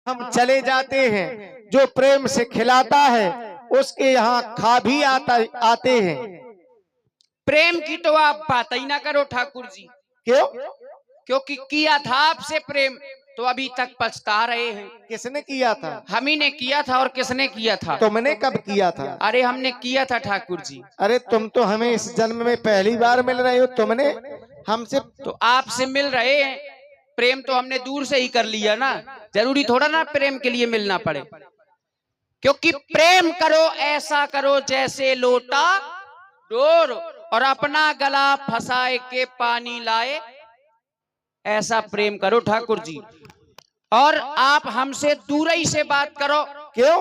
हम चले जाते हैं, जो प्रेम से खिलाता है उसके यहाँ खा भी आते हैं। प्रेम की तो आप बात ही ना करो ठाकुर जी। क्यों? क्योंकि किया था आपसे प्रेम तो अभी तक पछता रहे हैं। किसने किया था? हम ही ने किया था। और किसने किया था? तुमने कब किया था? अरे हमने किया था ठाकुर जी। अरे तुम तो हमें इस जन्म में पहली बार मिल रहे हो, तुमने हमसे तो आपसे मिल रहे हैं। प्रेम तो हमने दूर से ही कर लिया ना, जरूरी थोड़ा ना प्रेम के लिए मिलना पड़े। क्योंकि प्रेम करो ऐसा करो जैसे लोटा डोर, और अपना गला फंसाए के पानी लाए, ऐसा प्रेम करो ठाकुर जी। और आप हमसे दूर ही से बात करो। क्यों?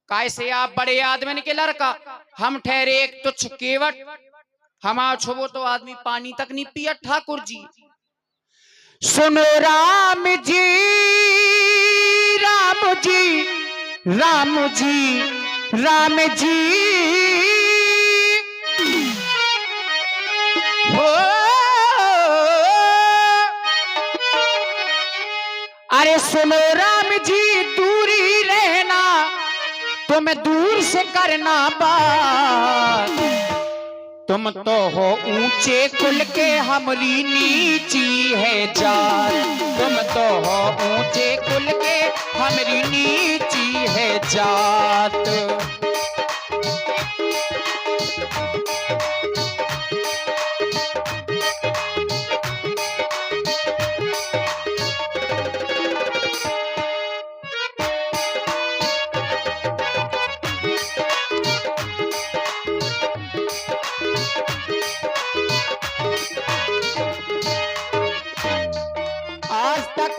कैसे आप बड़े आदमी के लड़का, हम ठहरे एक तुच्छ केवट, हमारा छुबो तो आदमी पानी तक नहीं पिया ठाकुर जी। सुनो राम जी राम जी राम जी राम जी हो, अरे सुनो राम जी दूरी रहना, तुम दूर से करना बात। तुम तो हो ऊंचे कुल के हमारी नीची है जात। तुम तो हो ऊंचे कुल के हमारी नीची है जात।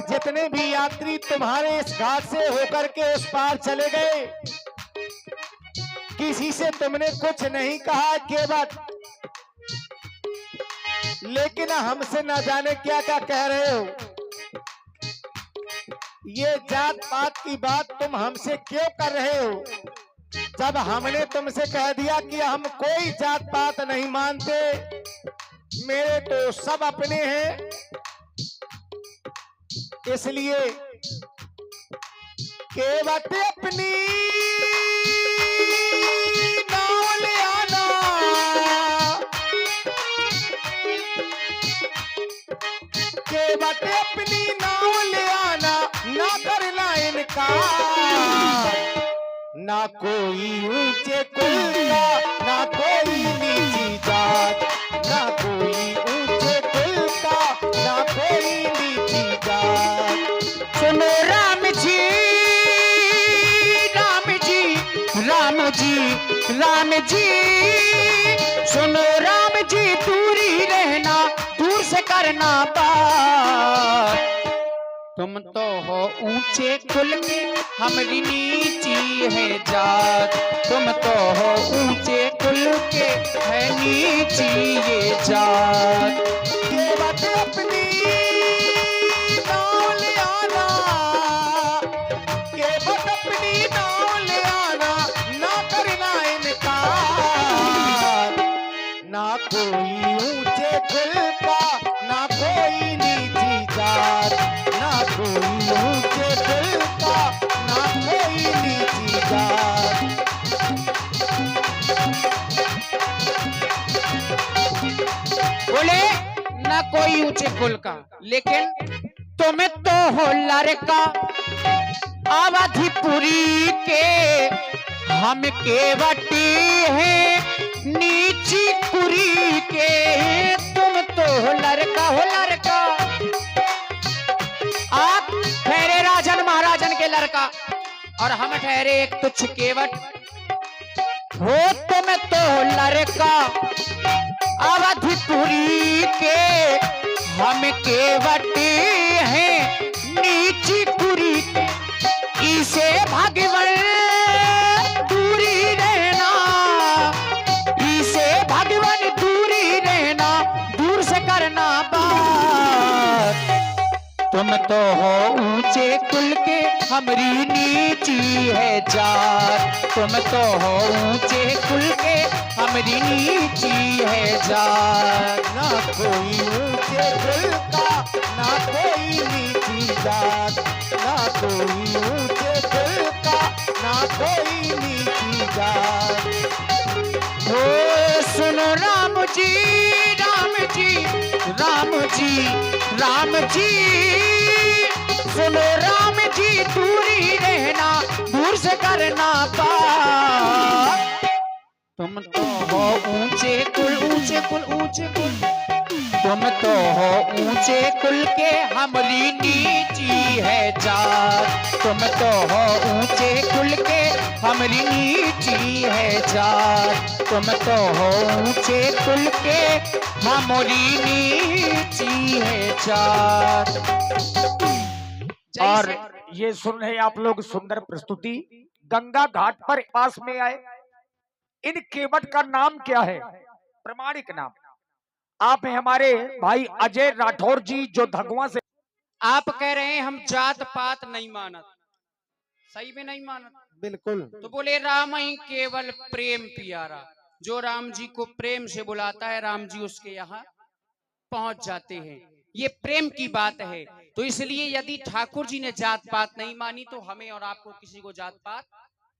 जितने भी यात्री तुम्हारे इस घाट से होकर के उस पार चले गए, किसी से तुमने कुछ नहीं कहा केवल, लेकिन हमसे न जाने क्या क्या कह रहे हो। ये जात पात की बात तुम हमसे क्यों कर रहे हो, जब हमने तुमसे कह दिया कि हम कोई जात पात नहीं मानते, मेरे तो सब अपने हैं। इसलिए केवट अपनी नाव ले आना, केवट अपनी नाव ले आना, ना करना इनकार। ना कोई ऊंचे कुल का, ना कोई नीची जात, ना कोई ऊंचे कुल का, ना कोई नीची जात। सुनो राम जी राम जी राम जी राम जी, सुनो राम जी दूरी रहना, दूर से करना बात। तुम तो हो ऊंचे कुल के हमारी नीची है जात। तुम तो हो ऊंचे कुल के है नीची ये जात। केवट अपनी नाव ले आना, केवट अपनी नाव ले आना, ना करना इनकार। ना कोई ऊंचे कुल का, ना कोई नीची जात, ना कोई ऊंचे कुल का, ना कोई नीची जात। बोले ना कोई ऊंचे कुल का, लेकिन तुम्हें तो हो लड़का अवधिपुरी के, हम केवटी हैं नीची कुरी के। तुम तो हो लड़का आप ठहरे राजन महाराजन के लड़का, और हम ठहरे एक तुच्छ केवट हो। तुम तो हो लड़का अवधिपुरी के, हम केवटी हैं नीची कुरी के। इसे भगवान दूरी रहना, इसे भगवान दूरी रहना, दूर से करना बात। तुम तो हो ऊंचे कुल के हमारी नीची है जात। तुम तो हो ऊंचे कुल के हमारी नीची है जात। ना कोई ऊंचे कुल का, ना कोई नीची जात, ना कोई ऊंचे कुल का, ना कोई नीची जात। ओ सुनो राम जी, राम जी, राम जी, राम जी, सुनो राम जी, दूरी रहना, दूर से करना बात। तुम तो हो ऊंचे कुल, ऊंचे कुल, ऊंचे कुल, तुम तो हो ऊंचे कुल के, हमारी नीची है जात। तुम तो हो ऊंचे कुल के, हमारी नीची है जात। तुम तो हो ऊंचे कुल के, हमारी नीची है जात। और ये सुन रहे आप लोग सुंदर प्रस्तुति गंगा घाट पर पास में आए। इन केवट का नाम क्या है? प्रमाणिक नाम। आप हैं हमारे भाई अजय राठौर जी जो धगवा से। आप कह रहे हैं हम जात पात नहीं मानत, सही में नहीं मानत। बिल्कुल। तो बोले राम ही केवल प्रेम प्यारा, जो राम जी को प्रेम से बुलाता है राम जी उसके यहाँ पहुंच जाते हैं। ये प्रेम की बात है। तो इसलिए यदि ठाकुर जी ने जात पात नहीं मानी तो हमें और आपको किसी को जात पात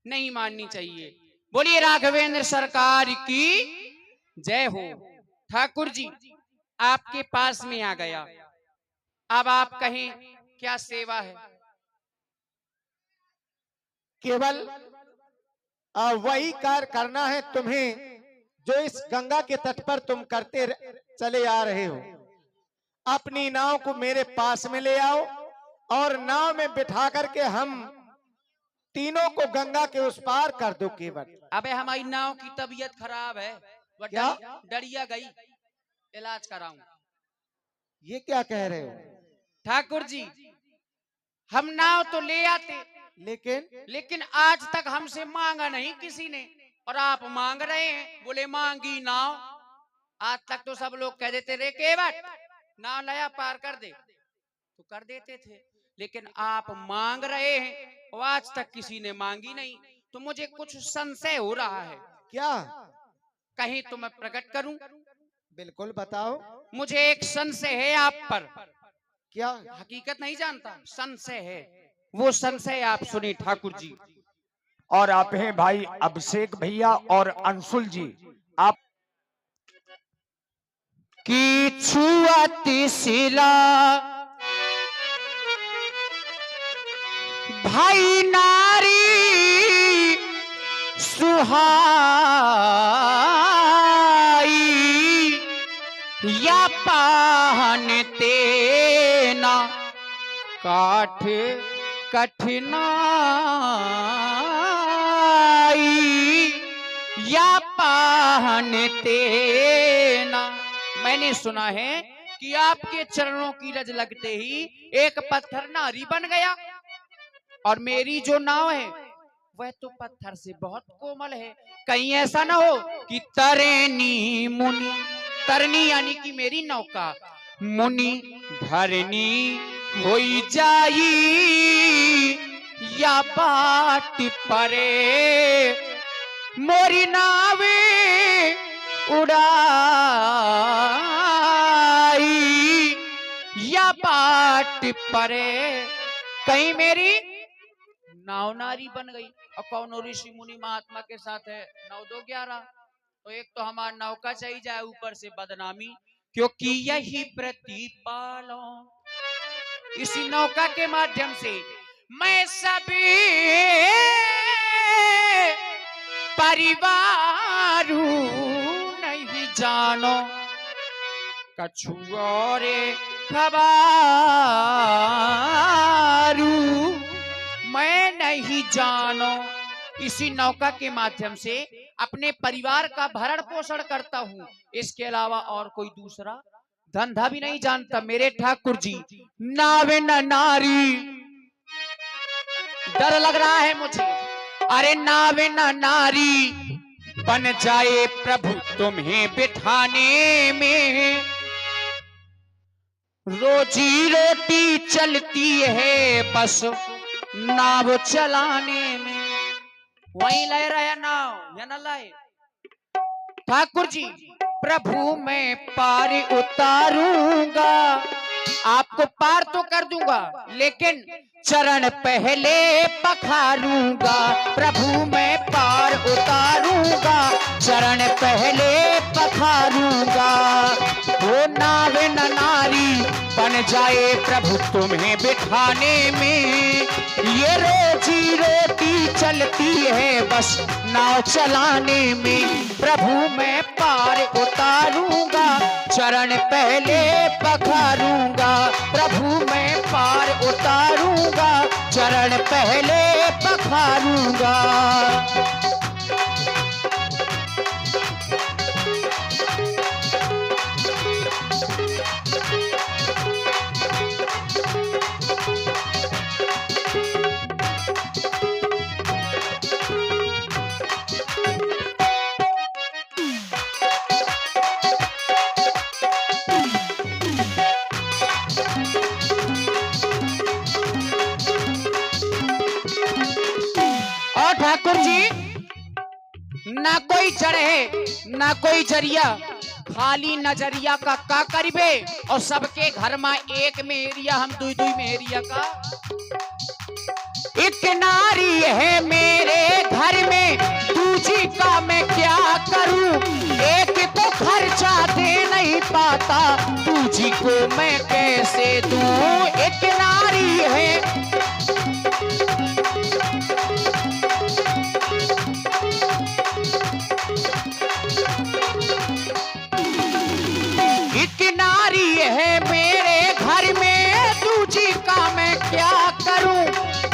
नहीं माननी चाहिए। बोलिए राघवेंद्र सरकार की जय हो। ठाकुर जी आपके पास में आ गया, अब आप कहें क्या सेवा है? केवल वही कार्य करना है तुम्हें जो इस गंगा के तट पर तुम करते चले आ रहे हो। अपनी नाव को मेरे पास में ले आओ और नाव में बिठा करके हम तीनों को गंगा के उस पार कर दो। केवल अबे हमारी नाव की तबीयत खराब है, वो क्या? डरिया गई, इलाज कराऊं। ये क्या कह रहे हो? ठाकुर जी हम नाव तो ले आते, लेकिन आज तक हमसे मांगा नहीं किसी ने, और आप मांग रहे हैं। बोले मांगी नाव। आज तक तो सब लोग कह देते रे केवट नाव नया पार कर दे, तो कर देते थे। लेकिन आप मांग रहे हैं और आज तक किसी ने मांगी नहीं, तो मुझे कुछ संशय हो रहा है। क्या? कहीं तो मैं प्रकट करूं। बिल्कुल बताओ। मुझे एक संशय है आप पर। क्या? हकीकत नहीं जानता, संशय है। वो संशय आप सुने ठाकुर जी। और आप हैं भाई अभिषेक भैया और अंशुल जी। आप की छुआती सिला भाई नारी सुहाई, या पाहन तेना काठ कठिनाई, या पाहन तेना। मैंने सुना है कि आपके चरणों की रज लगते ही एक पत्थर नारी बन गया, और मेरी जो नाव है वह तो पत्थर से बहुत कोमल है। कहीं ऐसा ना हो कि तरनी मुनि, तरनी यानी कि मेरी नौका, मुनि धरनी होई जाई, या बाट परे मोरी नावे उड़ाई, या बाट परे। कहीं मेरी नाव नारी बन गई, और कौन ऋषि मुनि महात्मा के साथ है 9-2-11। तो एक तो हमारा नौका चाहिए जाए, ऊपर से बदनामी, क्योंकि यही प्रतिपालो। इसी नौका के माध्यम से मैं सभी परिवार नहीं जानो, कछुओरे खबारू मैं नहीं जानो। इसी नौका के माध्यम से अपने परिवार का भरण पोषण करता हूँ, इसके अलावा और कोई दूसरा धंधा भी नहीं जानता। मेरे ठाकुर जी नावे न नारी, डर लग रहा है मुझे। अरे नावे न नारी बन जाए प्रभु तुम्हें बिठाने में, रोजी रोटी चलती है बस नाव चलाने में। वहीं लय रहा नाव या न लय? ठाकुर जी प्रभु मैं पार उतारूंगा, आपको पार तो कर दूंगा, लेकिन चरण पहले पखारूंगा, प्रभु मैं पार उतारूंगा, चरण पहले पखारूंगा। वो नावे न नारी बन जाए प्रभु तुम्हें बिठाने में, ये रोजी रोटी चलती है बस नाव चलाने में। प्रभु मैं पार उतारूंगा, चरण पहले पखारूंगा, प्रभु मैं पार उतारूंगा, चरण पहले पखारूंगा। ठाकुर जी, ना कोई जड़ है ना कोई जरिया, खाली नजरिया का करीबे, और सबके घर में एक मेहरिया, हम दुई दुई मेहरिया का। एक नारी है मेरे घर में, दूजी का मैं क्या करूं, एक तो खर्चा दे नहीं पाता, दूजी को मैं कैसे दूं। एक नारी है है मेरे घर में, दूजी का मैं क्या करूं,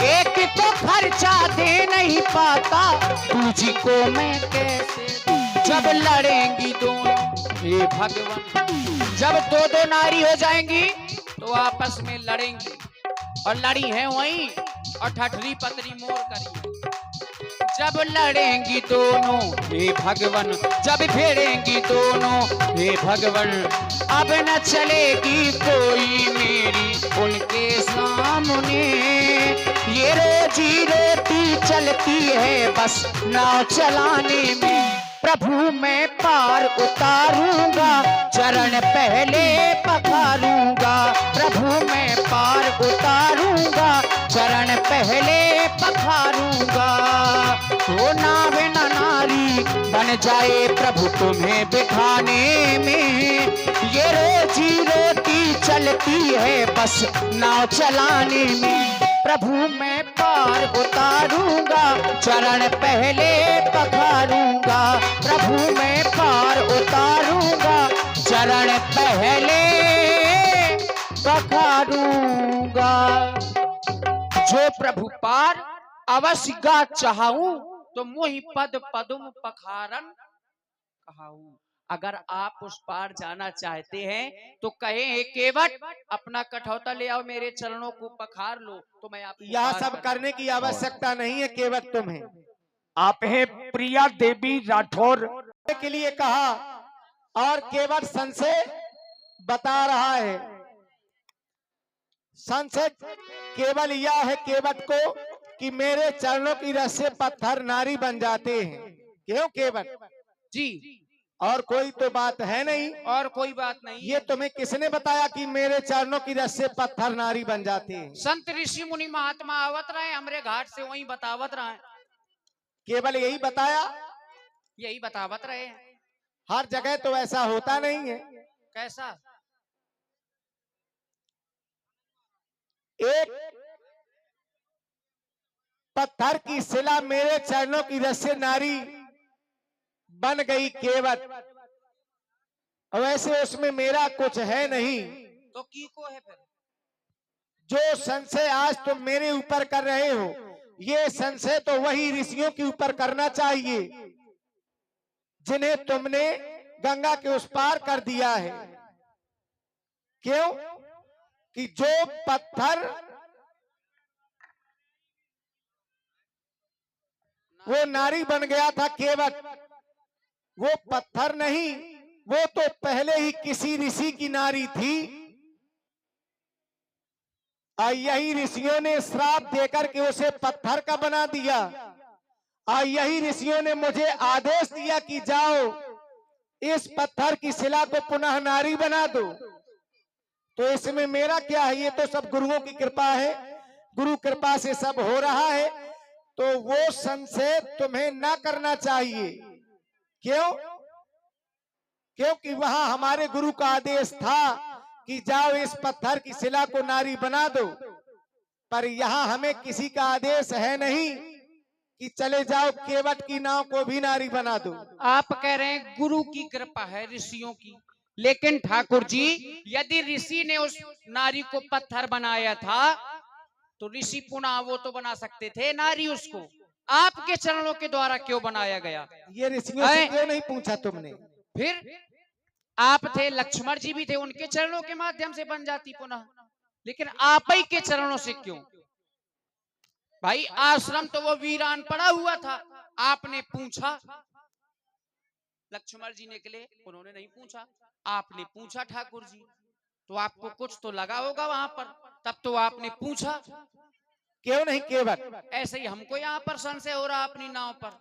एक तो खर्चा दे नहीं पाता, दूजी को मैं कैसे। जब लड़ेंगी दोनों हे भगवान, जब दो दो नारी हो जाएंगी तो आपस में लड़ेंगी, और लड़ी है वहीं और ठठरी पतरी मोर करी। जब लड़ेंगी दोनों हे भगवान, जब भिड़ेंगी दोनों हे भगवान, अब न चलेगी कोई मेरी उनके सामने। ये रोजी रोटी चलती है बस नाव चलाने में। प्रभु मैं पार उतारूंगा, चरण पहले पखारूंगा, प्रभु मैं पार उतारूंगा, चरण पहले पखारूंगा। वो नावे न नारी बन जाए प्रभु तुम्हें बिठाने में, ये रोजी रोटी चलती है बस नाव चलाने में। प्रभु मैं पार उतारूंगा, चरण पहले पखारूंगा, प्रभु मैं पार उतारूंगा, चरण पहले पखारूंगा। जो प्रभु पार अवश्य गा चाहूं, तो मोहि पद पदुम पखारन कहाऊं। अगर आप उस पार जाना चाहते हैं तो कहे हे केवट, अपना कठौता ले आओ, मेरे चरणों को पखार लो, तो मैं आपको यह सब करने की आवश्यकता नहीं है केवट तुम्हें। आप हैं प्रिया देवी राठौर के लिए कहा, और केवट संशय बता रहा है। संशय केवल यह है केवट को कि मेरे चरणों की रस से पत्थर नारी बन जाते हैं। क्यों केवट जी? और कोई तो बात है नहीं, और कोई बात नहीं। ये तुम्हें किसने बताया कि मेरे चरणों की रस से पत्थर नारी बन जाते हैं? संत ऋषि मुनि महात्मा आवत रहे हमरे घाट से, वही बतावत रहे। केवल यही बताया? यही बतावत रहे। हर जगह तो ऐसा होता नहीं है। कैसा? एक पत्थर की शिला मेरे चरणों की रस से नारी बन गई केवट, वैसे उसमें मेरा कुछ है नहीं। तो की को है फिर? जो संशय आज तुम मेरे ऊपर कर रहे हो, ये संशय तो वही ऋषियों के ऊपर करना चाहिए जिन्हें तुमने गंगा के उस पार कर दिया है। क्यों कि जो पत्थर वो नारी बन गया था केवट, वो पत्थर नहीं, वो तो पहले ही किसी ऋषि की नारी थी। और यही ऋषियों ने श्राप देकर के उसे पत्थर का बना दिया। और यही ऋषियों ने मुझे आदेश दिया कि जाओ इस पत्थर की शिला को पुनः नारी बना दो। तो इसमें मेरा क्या है? ये तो सब गुरुओं की कृपा है, गुरु कृपा से सब हो रहा है। तो वो संशय तुम्हें ना करना चाहिए। क्यों? क्योंकि वहां हमारे गुरु का आदेश था कि जाओ इस पत्थर की शिला को नारी बना दो, पर यहाँ हमें किसी का आदेश है नहीं कि चले जाओ केवट की नाव को भी नारी बना दो। आप कह रहे हैं गुरु की कृपा है, ऋषियों की, लेकिन ठाकुर जी यदि ऋषि ने उस नारी को पत्थर बनाया था तो ऋषि पुनः वो तो बना सकते थे नारी उसको, आपके चरणों के द्वारा क्यों बनाया गया? ये ऋषियों से क्यों नहीं पूछा तुमने? फिर आप थे, लक्ष्मण जी भी थे, उनके चरणों के माध्यम से बन जाती पुनः, लेकिन आप ही के चरणों से क्यों? भाई आश्रम तो वो वीरान पड़ा हुआ था, आपने पूछा, लक्ष्मण जी निकले, उन्होंने नहीं पूछा, आपने पूछा ठाकुर जी, तो आपको कुछ तो लगा होगा वहां पर, तब तो आपने पूछा। क्यों नहीं केवट? ऐसे ही हमको यहाँ पर संशय हो रहा अपनी नाव पर।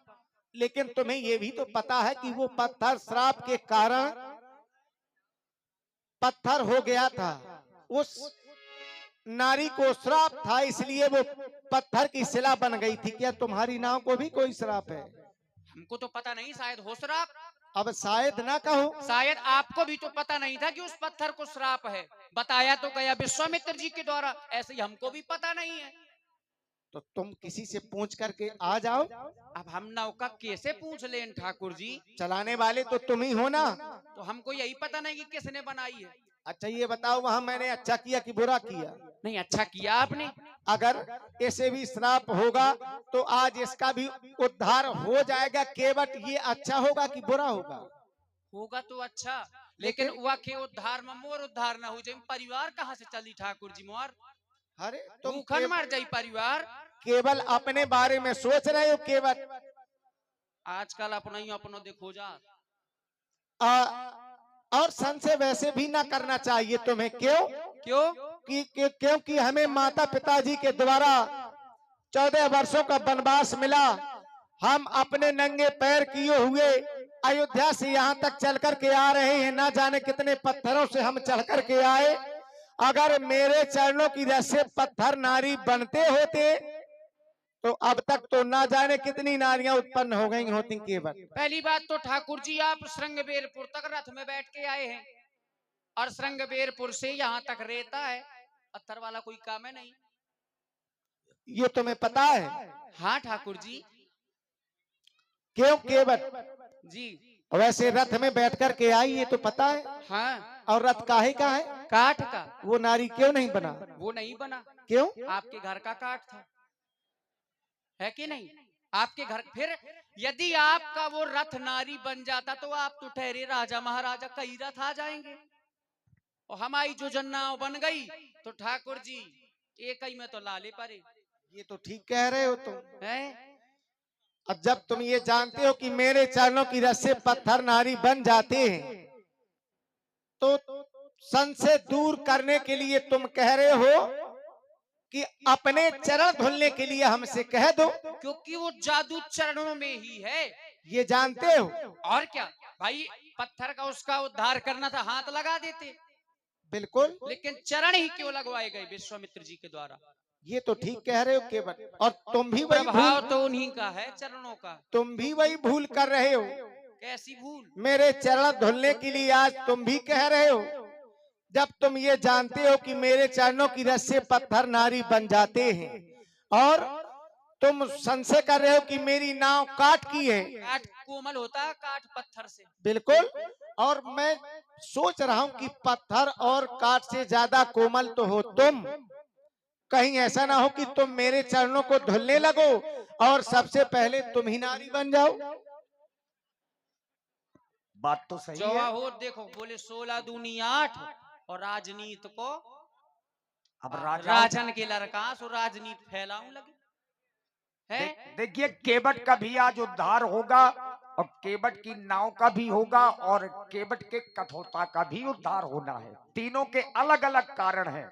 लेकिन तुम्हें ये भी तो पता है कि वो पत्थर श्राप के कारण पत्थर हो गया था, उस नारी को श्राप था, इसलिए वो पत्थर की शिला बन गई थी। क्या तुम्हारी नाव को भी कोई श्राप है? हमको तो पता नहीं, शायद हो श्राप। अब शायद ना कहो, शायद आपको भी तो पता नहीं था कि उस पत्थर को श्राप है, बताया तो गया विश्वामित्र जी के द्वारा, ऐसे ही हमको भी पता नहीं है। तो तुम किसी से पूछ करके आ जाओ। अब हम नौका कैसे पूछ लें ठाकुर जी? चलाने वाले तो तुम ही हो ना। तो हमको यही पता नहीं कि किसने बनाई है। अच्छा ये बताओ, वहां मैंने अच्छा किया कि बुरा किया? नहीं, अच्छा किया आपने। अगर ऐसे भी श्राप होगा तो आज इसका भी उद्धार हो जाएगा। केवट ये अच्छा होगा कि बुरा होगा? होगा तो अच्छा, लेकिन हुआ के उद्धार में मोर उद्धार ना हो जाए, परिवार कहाँ से चली ठाकुर जी? मोर अरे तुम भूखन मर जाई परिवार। केवल अपने बारे में सोच रहे हो केवट। आजकल अपना ही अपना देखो जा। और संशय वैसे भी ना करना चाहिए तुम्हें। क्यों? क्यों? क्योंकि हमें माता पिताजी के द्वारा 14 वर्षों का वनवास मिला। हम अपने नंगे पैर किए हुए अयोध्या से यहाँ तक चल कर के आ रहे हैं, ना जाने कितने पत्थरों से हम चढ़ कर के आए। अगर मेरे चरणों की रस से पत्थर नारी बनते होते तो अब तक तो ना जाने कितनी नारियां उत्पन्न हो गई होती केवल। पहली बात तो ठाकुर जी आप श्रृंगबेरपुर तक रथ में बैठ के आए हैं, और श्रृंगबेरपुर से यहाँ तक रेता है, पत्थर वाला कोई काम है नहीं। ये तुम्हें पता है? हाँ ठाकुर जी। क्यों केवट जी वैसे रथ में बैठ कर के आई, ये तो पता है। हाँ। और रथ काहे का है? काठ का। वो नारी क्यों नहीं बना? वो नहीं बना। क्यों? आपके घर का काठ था, है कि नहीं? आपके घर, फिर यदि आपका वो रथ नारी बन जाता तो आप तो ठहरे राजा महाराजा, कई रथ आ जाएंगे, और हमारी जो जन्ना बन गई तो ठाकुर जी एक ही में तो लाले परे। ये तो ठीक कह रहे हो तुम। है? अब जब तुम ये जानते हो कि मेरे चरणों की रस से पत्थर नारी बन जाते हैं, तो संशय दूर करने के लिए तुम कह रहे हो कि अपने चरण धुलने के लिए हमसे कह दो, क्योंकि वो जादू चरणों में ही है। ये जानते हो। और क्या भाई, पत्थर का उसका उद्धार करना था, हाथ लगा देते। बिल्कुल, लेकिन चरण ही क्यों लगवाए गए विश्वामित्र जी के द्वारा? ये तो ठीक कह रहे हो केवल। और तुम भी वही प्रभाव भूल, तो उन्हीं का है, चरणों का। तुम भी वही भूल कर रहे हो। कैसी भूल? मेरे चरण धुलने के लिए आज तुम भी कह रहे हो, जब तुम ये जानते हो कि मेरे चरणों की रस से पत्थर नारी बन जाते हैं, और तुम संशय कर रहे हो कि मेरी नाव काठ की है। काठ कोमल होता है, काठ पत्थर से। बिल्कुल। और मैं सोच रहा हूँ कि पत्थर और काठ से ज्यादा कोमल तो हो तुम। कहीं ऐसा ना हो कि तुम मेरे चरणों को धुलने लगो और सबसे पहले तुम ही नारी बन जाओ। बात तो सही जवा है। हो, देखो बोले 16 दूनी 8, और राजनीति को अब राजा राजन के लड़का सो राजनीति फैलाऊं लगे है। देखिए, केवट का भी आज उद्धार होगा, और केवट की नाव का भी होगा, और केवट के कठोरता का भी उद्धार होना है। तीनों के अलग अलग कारण हैं।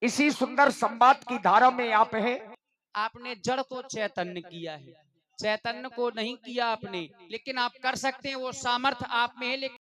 इसी सुंदर संवाद की धारा में आप हैं। आपने जड़ को चैतन्य किया है, चैतन्य को नहीं किया आपने, लेकिन आप कर सकते हैं, वो सामर्थ्य आप में है। लेकिन